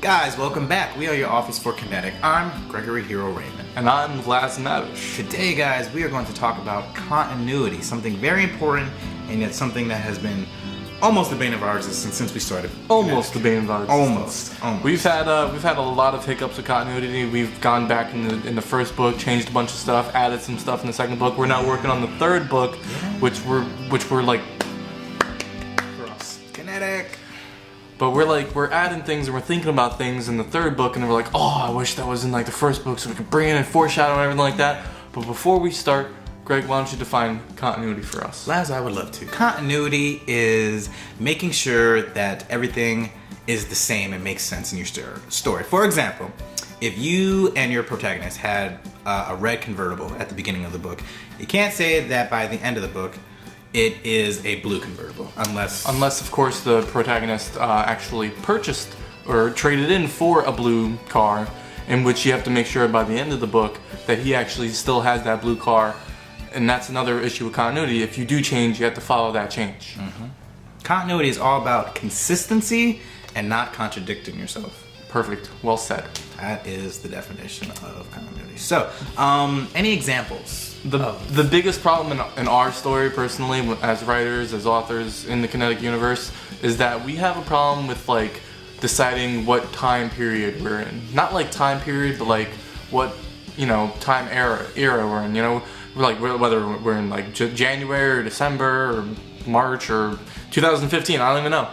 Guys, welcome back. We are your office for Kinetic. I'm Gregory Hero Raymond. And I'm Laz Mavish. Today, guys, we are going to talk about continuity, something very important, and yet something that has been almost the bane of our existence since we started. Almost the bane of our existence. Almost. We've had a lot of hiccups with continuity. We've gone back in the first book, changed a bunch of stuff, added some stuff in the second book. We're now working on the third book, which we're like For us. Kinetic. But we're adding things and we're thinking about things in the third book, and then we're like, oh, I wish that was in like the first book so we could bring in and foreshadow and everything like that. But before we start, Greg, why don't you define continuity for us? Laz, I would love to. Continuity is making sure that everything is the same and makes sense in your story. For example, if you and your protagonist had a red convertible at the beginning of the book, you can't say that by the end of the book it is a blue convertible, unless of course the protagonist actually purchased or traded in for a blue car, in which you have to make sure by the end of the book that he actually still has that blue car. And that's another issue with continuity. If you do change, you have to follow that change. Mm-hmm. Continuity is all about consistency and not contradicting yourself. Perfect. Well said. That is the definition of continuity. So, any examples? The biggest problem in our story, personally, as writers, as authors in the Kinetic universe, is that we have a problem with like deciding what time period we're in. Not like time period, but like what time era we're in. Like whether we're in like January or December or March or 2015, I don't even know.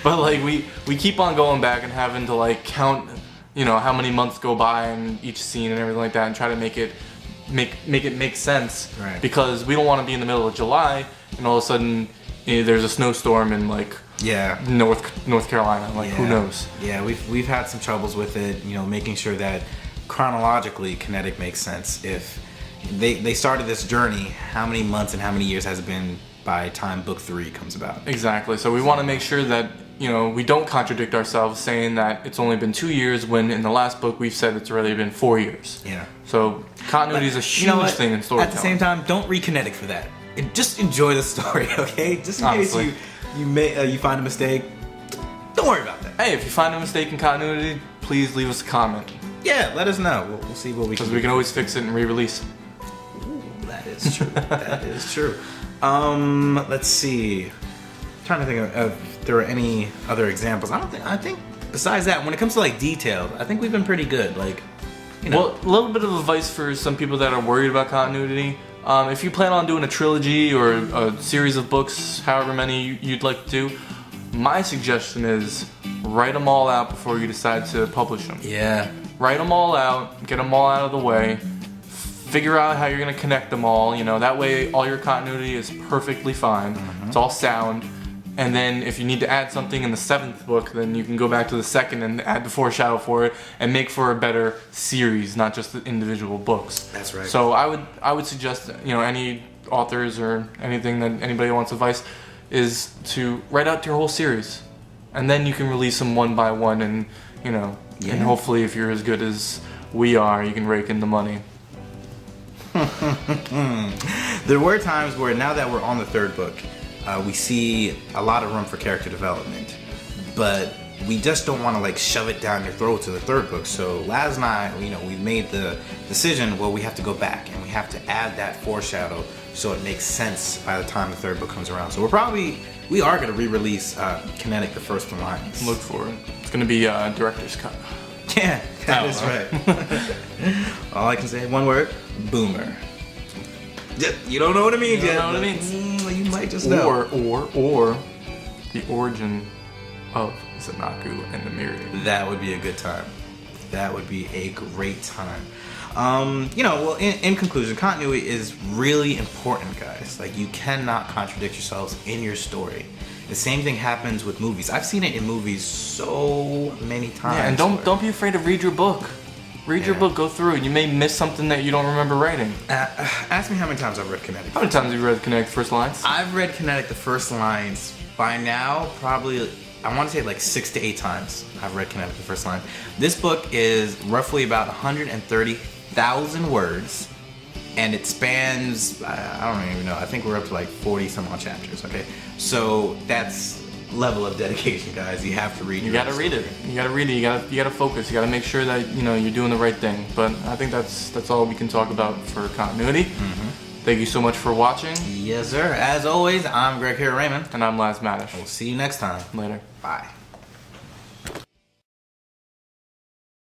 But like we keep on going back and having to like count, how many months go by in each scene and everything like that, and try to make it make sense. Right. Because we don't want to be in the middle of July and all of a sudden there's a snowstorm in like North Carolina. Like who knows? Yeah, we've had some troubles with it. Making sure that chronologically Kinetic makes sense. If they started this journey, how many months and how many years has it been by time book 3 comes about? Exactly. So we want to make sure that we don't contradict ourselves saying that it's only been 2 years when in the last book we've said it's already been 4 years. Yeah. So continuity is a huge thing in storytelling. At the same time, don't read Kinetic for that. Just enjoy the story, okay? Just in case you find a mistake, don't worry about that. Hey, if you find a mistake in continuity, please leave us a comment. Yeah, let us know. We'll see what we can do. Because we can always fix it and re-release. Ooh, that is true. That is true. Let's see. I'm trying to think of if there are any other examples. I think besides that, when it comes to like detailed, I think we've been pretty good. Well, a little bit of advice for some people that are worried about continuity. If you plan on doing a trilogy or a series of books, however many you'd like to do, my suggestion is write them all out before you decide to publish them. Yeah. Write them all out, get them all out of the way, figure out how you're going to connect them all. That way all your continuity is perfectly fine. Mm-hmm. It's all sound. And then if you need to add something in the 7th book, then you can go back to the 2nd and add the foreshadow for it and make for a better series, not just the individual books. That's right. So I would suggest, any authors or anything that anybody wants advice is to write out your whole series. And then you can release them one by one and, and hopefully if you're as good as we are, you can rake in the money. There were times where now that we're on the 3rd book, we see a lot of room for character development, but we just don't want to like shove it down your throat to the 3rd book. So Laz and I, we made the decision, we have to go back and we have to add that foreshadow so it makes sense by the time the 3rd book comes around. So we are going to re-release Kinetic the First Alliance. Look for it. It's going to be director's cut. Yeah, that is right. All I can say, one word, boomer. You don't know what it means yet. You don't know what it means. You might just know. Or the origin of Zanaku and the Myriad. That would be a good time. That would be a great time. In conclusion, continuity is really important, guys. Like, you cannot contradict yourselves in your story. The same thing happens with movies. I've seen it in movies so many times. Yeah, and don't be afraid to read your book. Read your book, go through it. You may miss something that you don't remember writing. Ask me how many times I've read Kinetic. How many times have you read Kinetic First Lines? I've read Kinetic the First Lines by now, probably, I want to say like 6 to 8 times I've read Kinetic the First Line. This book is roughly about 130,000 words, and it spans, I don't even know, I think we're up to like 40 some odd chapters, okay? So that's level of dedication, guys. You have to read. You gotta read it. You gotta read it. You gotta focus. You gotta make sure that you're doing the right thing. But I think that's all we can talk about for continuity. Thank you so much for watching. Yes, sir. As always, I'm Greg here, Raymond, And I'm Laz Madish. we'll see you next time. Later. Bye.